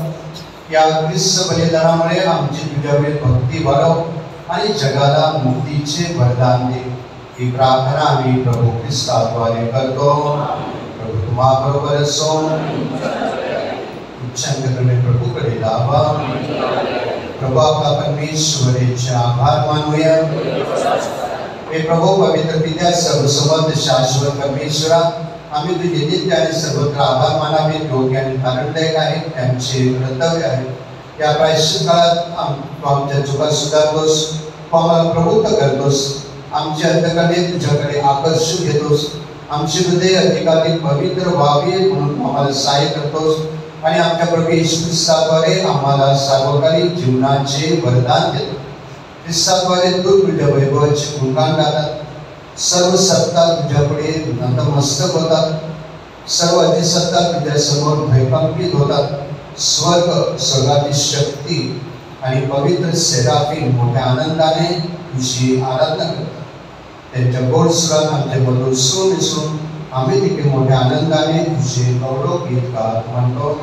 या ख्रिस्त बलिदानामुळे आमची तुझ्यावरील भक्ती वाढव आणि जगाला मुक्तीचे वरदान दे. ही प्रार्थना आम्ही प्रभू ख्रिस्ताद्वारे करतो. प्रभू तुम्हा बरोबर असो. उच्चांगणे प्रभूकडे लावा. प्रभू आपला परमेश्वराचे आभार मानूया. हे प्रभू पवित्र पित्या सर्वसमर्थ शाश्वत परमेश्वरा, आम्ही तुझे नित्य आणि सर्वत्र आभार मानावे योग्य आणि आनंददायक आहे. त्यांचे कर्तव्य आहे. या प्रायश्चित काळात तू आमच्या चुका सुधारतोस, तू आम्हाला प्रवृत्त करतोस, आमचे अंतःकरणे तुझ्याकडे आकर्षून घेतोस, आमचे हृदय अधिकाधिक पवित्र व्हावे म्हणून आम्हाला सहाय्य करतोस आणि आमच्या प्रभू येशू ख्रिस्ताद्वारे आम्हाला सार्वकालिक जीवनाचे वरदान देतो. ख्रिस्ताद्वारे तू तुझ्या वैभवाचे गुणगान गातात. सर्व सत्ता तुझ्यापुढे नतमस्तक होतात. सर्व अधिसत्ता तुझ्या समोर भयकंपित होतात. स्वर्गातील शक्ती आणि पवित्र सेराफीम मोठ्या आनंदाने तुझी आराधना करतात. त्यांच्या गोड स्वरात आमचे मधुर सूर मिसळून आम्ही देखील मोठ्या आनंदाने तुझे गौरव गीत गात म्हणतो.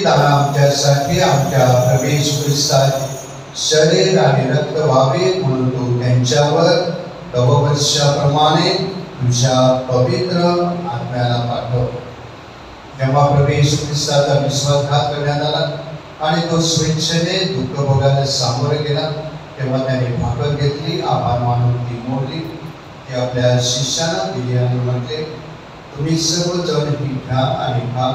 आमच्यासाठी आमच्या प्रभू येशू ख्रिस्ताचे शरीर आणि रक्त व्हावे म्हणून तू त्यांच्यावर दववर्षाप्रमाणे तुझ्या पवित्र आत्म्याला पाठव. जेव्हा प्रभू येशू ख्रिस्ताचा विश्वासघात करण्यात आला आणि तो स्वेच्छेने दुःख भोगायला सामोरे गेला, तेव्हा त्याने भाकर घेतली, आभार मानून ती मोडली, ती आपल्या शिष्यांना दिली आणि म्हटले, तुम्ही सर्वजण ही घ्या आणि खा,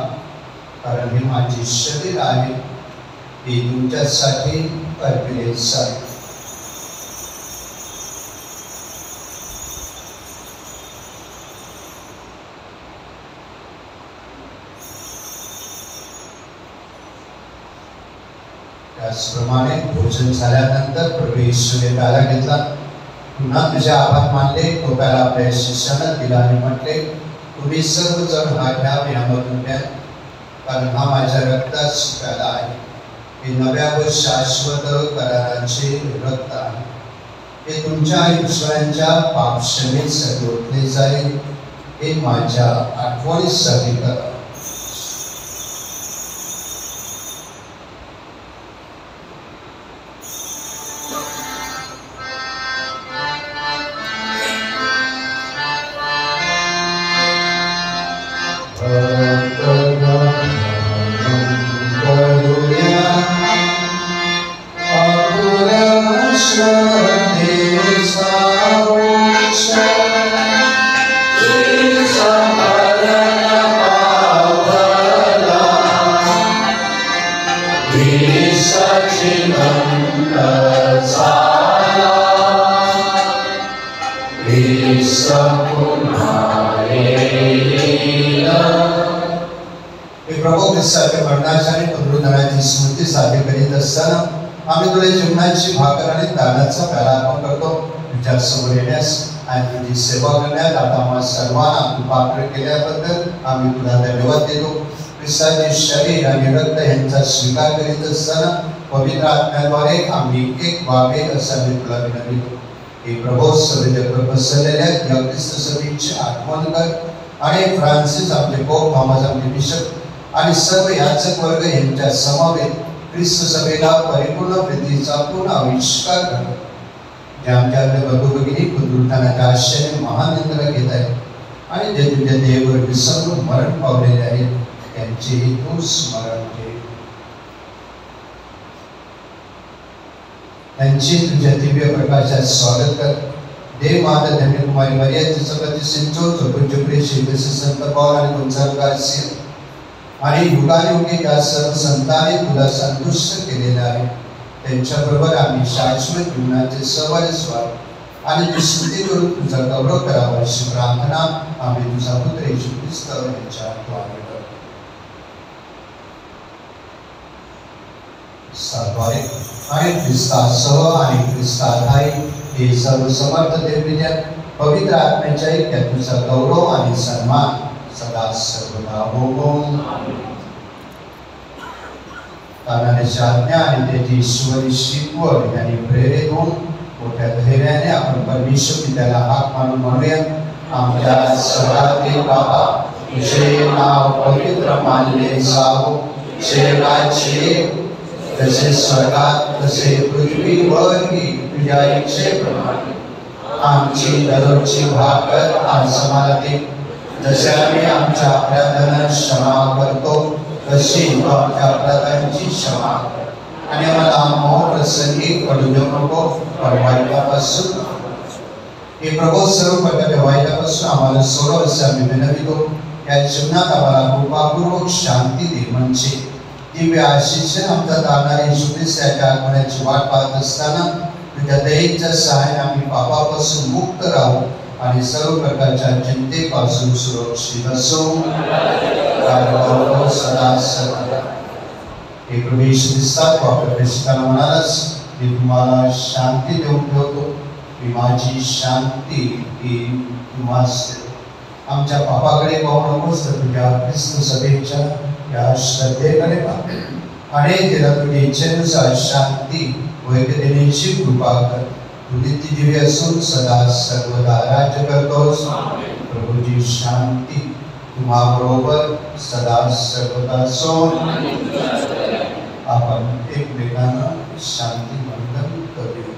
कारण हे माझे शरीर आहे, ते तुमच्यासाठी अर्पले जाईल. त्याचप्रमाणे भोजन झाल्यानंतर प्रभू येशूने प्याला घेतला, पुन्हा तुझे आभार मानले, तो प्याला आपल्या शिष्यांना दिला आणि म्हटले, तुम्ही सर्वजण हा घ्या, यामधून प्या, कारण हा माझ्या रक्ताचा प्याला आहे, हे नव्या व शाश्वत कराराचे रक्त आहे, हे तुमच्या आणि दुसऱ्यांच्या पापक्षमेसाठी ओतले जाईल, हे माझ्या आठवणीसाठी करा. प्रभू ख्रिस्ताच्या मरणाची आणि पुनरुत्थानाची स्मृती साजरी करीत असताना आम्ही तुला जीवनाची भाकर आणि दानाचा प्याला अर्पण करतो. तुझ्या समोर येण्यास आणि तुझी सेवा करण्यात आता आम्हा सर्वांना तू पात्र केल्याबद्दल आम्ही तुला धन्यवाद देतो. ख्रिस्ताचे शरीर आणि रक्त यांचा स्वीकार करीत असताना पवित्र आत्म्याद्वारे आम्ही एक व्हावे असं आम्ही तुला विनंती. हे प्रभू सर्व जगभर पसरलेल्या या ख्रिस्त सभेची आठवण कर आणि फ्रान्सिस आमचे पोप थॉमस आमचे बिशप आणि सर्व याचक वर्ग यांच्या समवेत ख्रिस्त सभेला परिपूर्ण प्रीतीचा पूर्ण आविष्कार कर. जे आमच्या बंधू भगिनी पुनरुत्थानाच्या आशेने महान निंदा घेत आहेत आणि जे तुझ्या देवावर विसरून मरण पावलेले आहेत त्यांचेही तू स्मरण घे. त्यांची तुझ्या दिव्य प्रकाशात स्वागत कर. देव माता धन्य कुमारी मरिया तिचं सिंचो चोपडे श्री संत पौल आणि गोंझालो गार्सिया आणि युगायुगे त्या सर्व संतांनी तुला संतुष्ट केलेलं आहे. त्यांच्याबरोबर आम्ही शाश्वत जीवनाचे स्वागत आणि ती स्तुती करून तुझा गौरव करावा अशी प्रार्थना आम्ही तुझा पुत्र येशू ख्रिस्त यांच्या द्वारे करतो. ख्रिस्ताद्वारे आणि ख्रिस्तासह आणि ख्रिस्ताधारी हे सर्व समर्थ देवविद्या पवित्र आत्म्याच्या ऐक्यात तुझा गौरव आणि सन्मान सदा सर्वदा हो. तानाच्या आज्ञा आणि त्याची ईश्वरी शिकवण यांनी प्रेरित होऊन मोठ्या धैर्याने आपण परमेश्वर पित्याला हाक मारून म्हणूया, आमच्या स्वर्गातील बाबा, तुझे नाव पवित्र मानले जावो, जगाचे जसे स्वर्गात तसे पृथ्वीवरही तुझ्या इच्छेप्रमाणे आमची दररोजची भाकर आज आम्हाला दे, जसे आम्ही आमच्या अपराधांना क्षमा करतो तशी तू आमच्या अपराधांची क्षमा कर आणि आम्हाला मोह प्रसंगी पडू देऊ नको, पण वाईटापासून हे प्रभू सर्व प्रकारे वाईटापासून आम्हाला सोडव असे आम्ही विनवितो. या जीवनात आम्हाला कृपापूर्वक शांती दे, म्हणजे दिव्य आशिष आमच्या दारणारे येशू ख्रिस्ताच्या आगमनाची वाट पाहत असताना तुझ्या दयेच्या सहाय्याने आम्ही पापापासून मुक्त राहू आणि सर्व प्रकारच्या चिंतेपासून सुरक्षित असो. सदा सदा हे प्रभू येशू ख्रिस्ता, तू आपल्या प्रेषिताला म्हणालास, मी तुम्हाला शांती देऊन ठेवतो, मी माझी शांती ही तुम्हास देतो. आमच्या पापाकडे पाहू नकोस, तर तुझ्या ख्रिस्त सभेच्या या श्रद्धेकडे पाह आणि तिला तुझ्या इच्छेनुसार शांती व एकतेची कृपा कर. तू नित्य जीवी असून सदा सर्वदा राज्य करतोस. प्रभूची शांती तुम्हा बरोबर सदा सर्वदा असो. आपण एकमेकांना शांती वंदन करूया.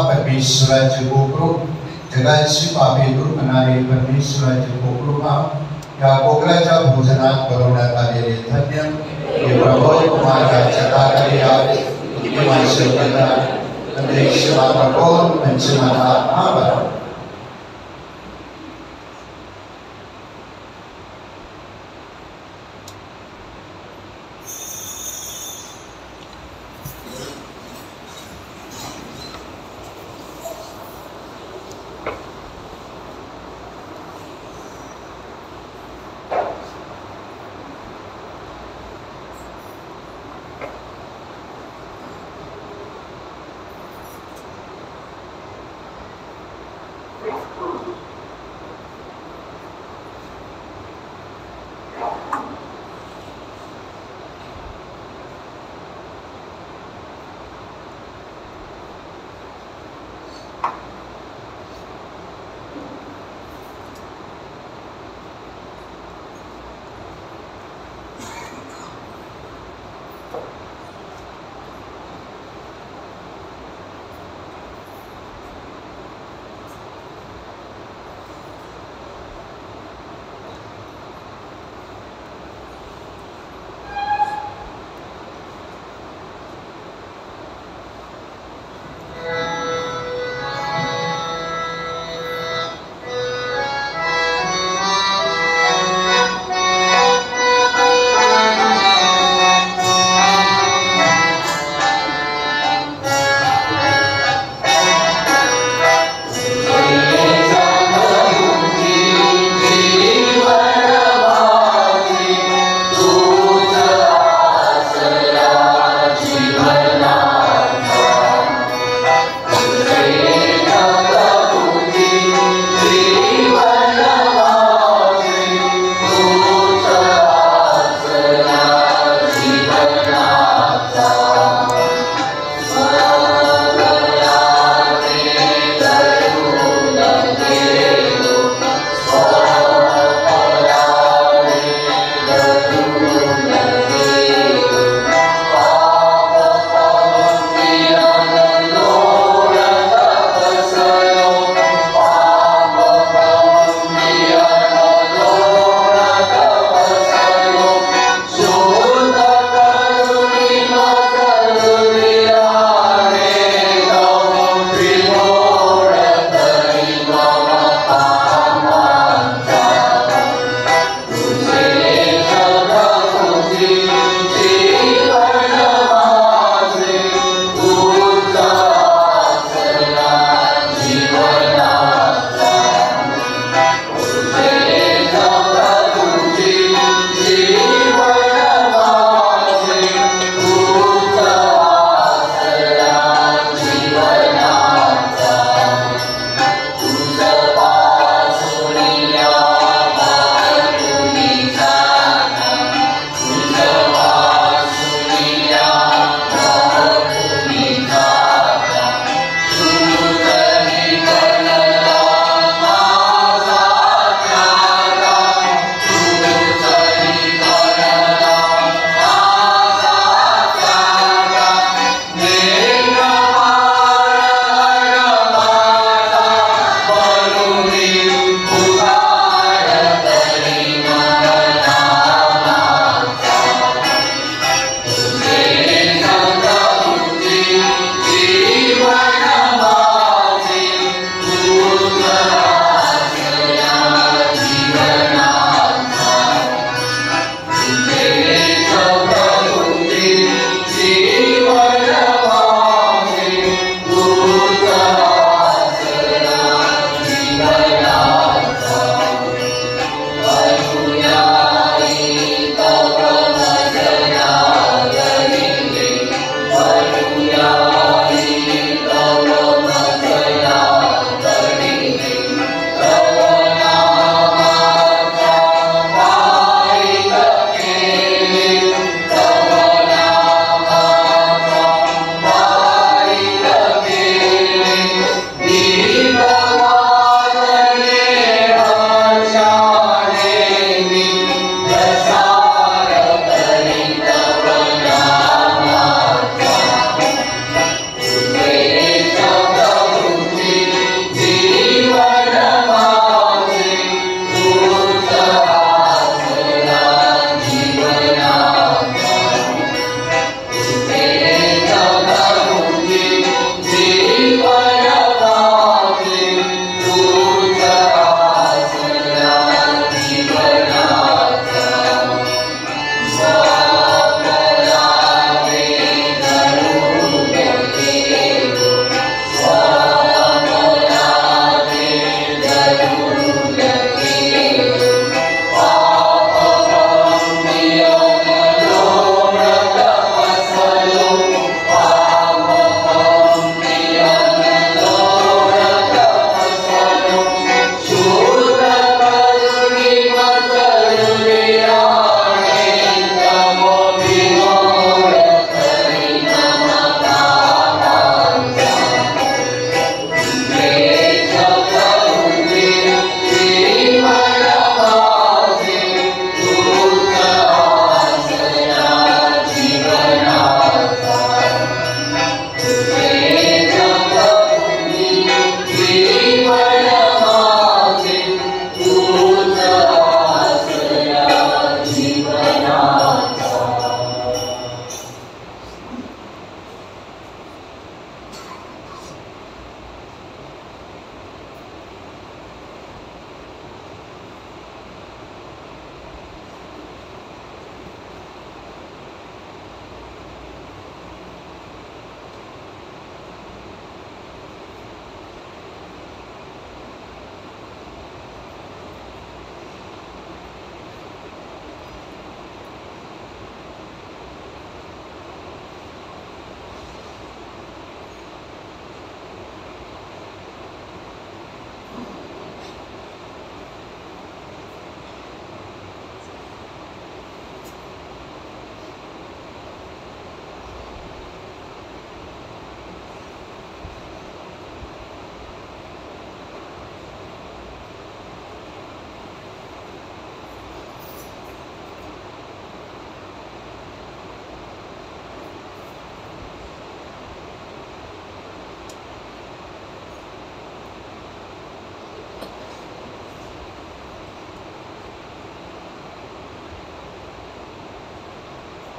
परमेश्वराचे कोकरू, जगाची पापे दूर करणारे परमेश्वराचे कोकरू पहा. या कोकराच्या भोजनात बनवण्यात आलेले धन्य हे प्रभू तुम्हाला जगाकडे यावे, किंवा शेवटला क्षमा प्रभू म्हणजे मला आत्मा बरा.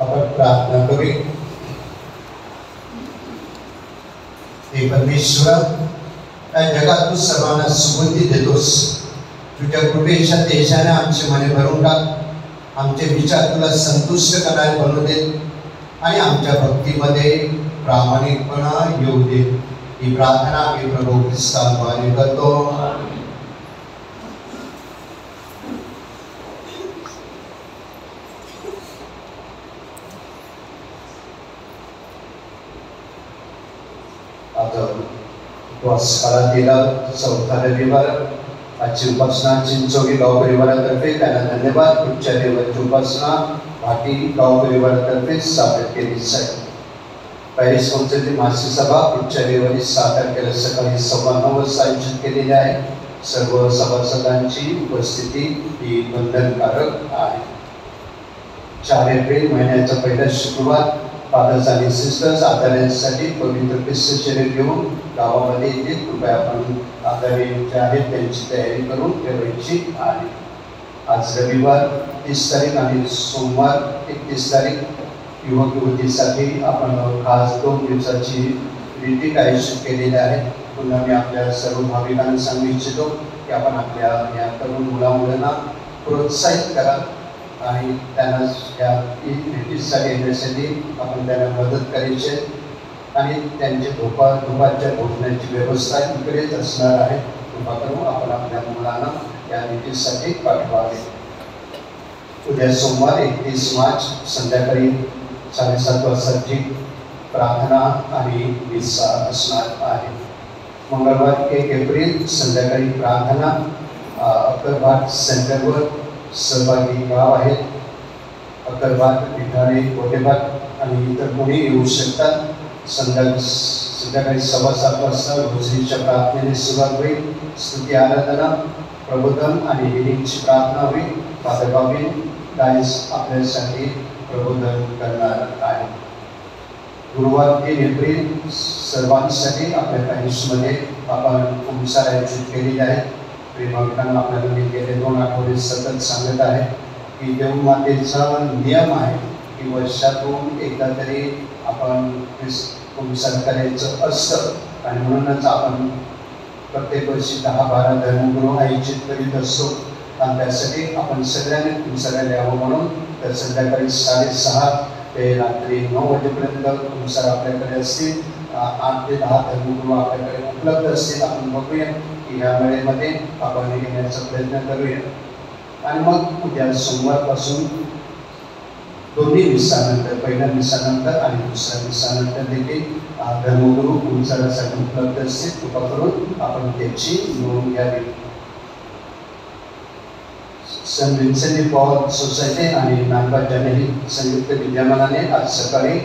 आपण प्रार्थना करूया. हे परमेश्वरा, या जगात तू सर्वांना सुगंधी देतोस. तुझ्या कृपेच्या तेजाने आमचे मने भरून टाक. आमचे विचार तुला संतुष्ट करणारे बनवू दे आणि आमच्या भक्तीमध्ये प्रामाणिकपणा येऊ दे. ही प्रार्थना आम्ही प्रभू ख्रिस्ताद्वारे करतो. काळातील चौथा रविवार आजची उपासना चिंचोली गाव परिवारातर्फे त्यांना धन्यवाद. पुढच्या देवाची उपासना भाटी गाव परिवारातर्फे सादर केली जाईल. पॅरिस कौन्सिलची मासिक सभा पुढच्या रविवारी 6 तारखेला सकाळी 9:15 वाजता आयोजित केलेली आहे. सर्व सभासदांची उपस्थिती ही बंधनकारक आहे. 4 एप्रिल महिन्याचा पहिला शुक्रवार फादर्स आणि सिस्टर्स आधार्यांसाठी पवित्र ख्रिस्त शरीर घेऊन गावामध्ये येतील. कृपया आपण आधारे जे आहेत त्यांची तयारी करून ठेवायची आहे. आज रविवार 30 तारीख आणि सोमवार 31 तारीख युवक युवतीसाठी आपण खास 2 दिवसाची रिट्रीट आयोजित केलेली आहे. पुन्हा मी आपल्या सर्व भाविकांना सांगू इच्छितो की आपण आपल्या या तरुण मुलामुलांना प्रोत्साहित करा आणि त्यांना या रिट्रीटसाठी येण्यासाठी आपण त्यांना मदत करायची आणि त्यांचे दुपारच्या भोजनाची व्यवस्था इकडेच असणार आहे. कृपा करून आपण आपल्या मुलांना या रिट्रीटसाठी पाठवावे. उद्या सोमवार 31 मार्च संध्याकाळी 7:30 वाजताची प्रार्थना आणि मिसा असणार आहे. मंगळवार 1 एप्रिल संध्याकाळी प्रार्थना अकरबाग सेंटरवर सहभागी गाव आहेत. अकरबाग, पिठाणे, कोटेबाग आणि इतर कोणी येऊ शकतात. संध्याकाळी 7:15 वाजता रोजरीच्या प्रार्थनेने सुरुवात होईल. स्तुती आराधना, प्रबोधन आणि हिलिंगची प्रार्थना होईल. फादर बाबी डायस आपल्यासाठी प्रबोधन करणार आहे. गुरुवार 3 एप्रिल सर्वांसाठी आपल्या पॅरिसमध्ये आपण उपचार आयोजित केलेले आहेत. प्रेमाविकांना आपल्याला मी गेले 2 आठवडे सतत सांगत आहे की देवमातेचा नियम आहे की वर्षातून एकदा तरी आपण उपचार करायचं असतं आणि म्हणूनच आपण प्रत्येक वर्षी 10-12 धर्मगुरू आयोजित करीत असतो. आणि त्यासाठी आपण सगळ्यांनी उपचारायला यावं म्हणून तर संध्याकाळी 6:30 ते रात्री 9 वाजेपर्यंत उपचार आपल्याकडे असतील. 8 ते 10 धर्मगुरू आपल्याकडे उपलब्ध असतील. आपण बघूया की ह्या वेळेमध्ये आपण येण्याचा प्रयत्न करूया. आणि मग उद्या सोमवारपासून दोन्ही मिसानंतर, पहिल्या मिसानंतर आणि दुसऱ्या मिसानंतर देखील धर्मगुरू उपचारासाठी उपलब्ध असतील. कृपा करून आपण त्याची नोंद घ्यावी. सेंट विन्सेंट पॉल सोसायटी आणि नागबा जनहित संयुक्त विद्यमानाने आज सकाळी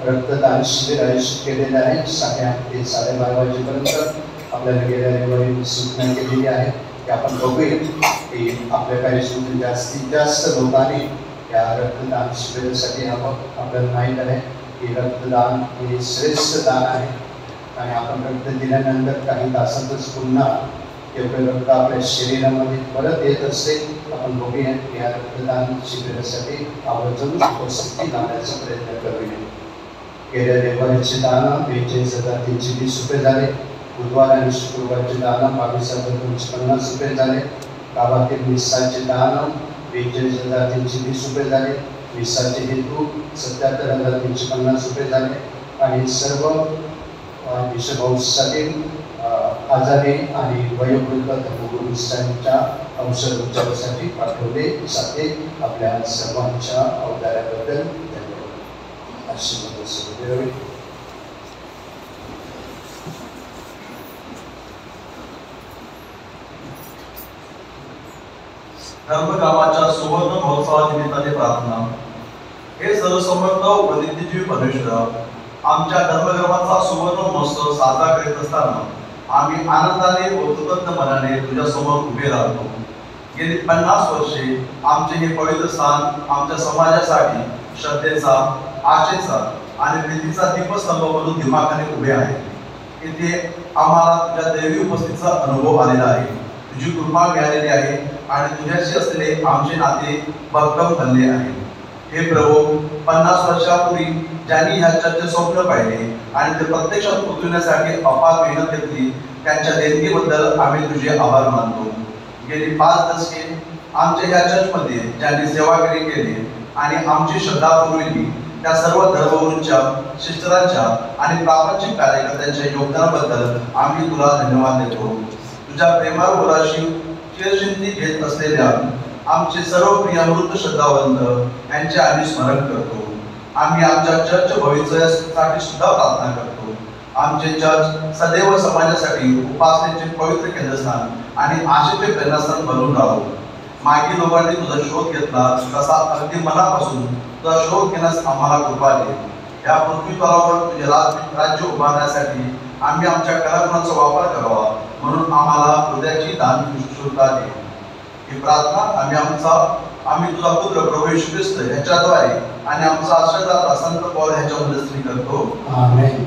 रक्तदान शिबिर आयोजित केलेले आहे. 8:30 ते 12:30 वाजेपर्यंत आपल्याला गेल्या रविवारी सूचना केलेली आहे की आपण बघूया की आपल्या पॅरिसमधून जास्तीत जास्त लोकांनी या रक्तदान शिबिरासाठी यावं. आपल्याला माहीत आहे की रक्तदान हे श्रेष्ठ दान आहे आणि आपण रक्त दिल्यानंतर काही तासातच पुन्हा तेवढं रक्त आपल्या शरीरामध्ये परत येत असते. आपण बघूया या रक्तदान शिबिरासाठी आवर्जून उपस्थिती लावण्याचा प्रयत्न करूया. गेल्या रविवारीचे दान 42,320 रुपये झाले. बुधवार आणि शुक्रवारचे दान 22,250 रुपये झाले. गावातील मिसाचे दान 42,320 रुपये झाले. मिसाचे हेतू 77,350 रुपये झाले आणि सर्व विषभाऊसाठी आजारी आणि वयोवृद्ध धर्मगुरूंच्या औषध उपचारासाठी पाठवले जाते. आपल्या सर्वांच्या अवताराबद्दल धन्यवाद. आशीर्वाद असू दे. धर्मकामाच्या सुवर्ण महोत्सवानिमित्ताने प्रार्थना. हे सर्वसमर्थ व नित्यजीवी परमेश्वर, आमच्या धर्मकर्माचा सुवर्ण महोत्सव साजरा करीत असताना आम्ही आनंदाने व कृतज्ञ मनाने तुझ्या समोर उभे राहतो. गेली 50 वर्षे आमचे हे पवित्र स्थान आमच्या समाजासाठी श्रद्धेचा, आशेचा आणि प्रीतीचा दीपस्तंभ म्हणून दिमाखाने उभे आहे. इथे आम्हाला तुझ्या दैवी उपस्थितीचा अनुभव आलेला आहे. तुझी कृपा मिळालेली आहे आणि तुझ्याशी असलेले आमचे नाते भक्कम बनले आहे. हे प्रभू, 50 वर्षापूर्वी ज्यांनी ह्या चर्चेचे स्वप्न पाहिले आणि ते प्रत्यक्षात उतरवण्यासाठी अपार मेहनत घेतली, त्यांच्या देणगीबद्दल आम्ही तुझे आभार मानतो. गेली 5 दशके आमच्या ह्या चर्चमध्ये ज्यांनी सेवागिरी केली आणि आमची श्रद्धा पुरविली, त्या सर्व धर्मगुरूंच्या, शिष्टरांच्या आणि प्रापंचिक कार्यकर्त्यांच्या योगदानाबद्दल आम्ही तुला धन्यवाद देतो. तुझ्या प्रेमळ मुलाशी चिरचिंती घेत असलेल्या आमचे सर्व प्रिय अमृत श्रद्धावंत यांचे आम्ही स्मरण करतो. आम्ही आमच्या चर्च भविष्यासाठी सुद्धा प्रार्थना करतो. आमचे चर्च सदैव समाजासाठी उपासनेचे पवित्र केंद्रस्थान आणि आशेचे प्रेरणास्थान बनून राहो. मागील लोकांनी तुझा शोध घेतला तसा अगदी मनापासून तुझा शोध घेण्यास आम्हाला कृपा दे. या पृथ्वी तलावर तुझे राज्य उभारण्यासाठी आम्ही आमच्या कलागुणांचा वापर करावा, म्हणून आम्हाला हृदयाची दान शुश्रूषा दे. ही प्रार्थना आम्ही तुझा पुत्र प्रभू येशू ख्रिस्त ह्याच्याद्वारे आणि आमचा आश्रयदाता संत पौल ह्याच्या मदतीने करतो. आमेन.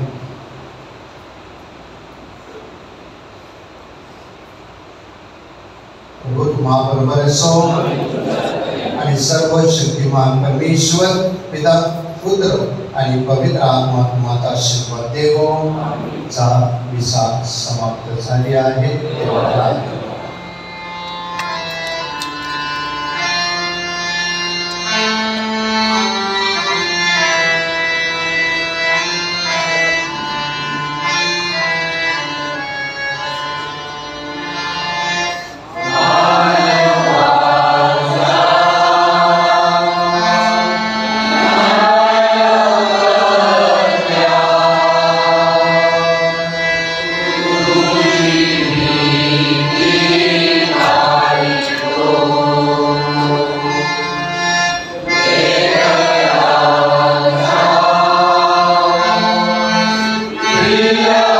प्रभू तुम्हाबरोबर असो आणि सर्व शक्तिमान परमेश्वर पिता, पुत्र आणि पवित्र आत्मा तुम्हाला आशीर्वाद देवो. चा विसा समाप्त झाली आहे. Yeah.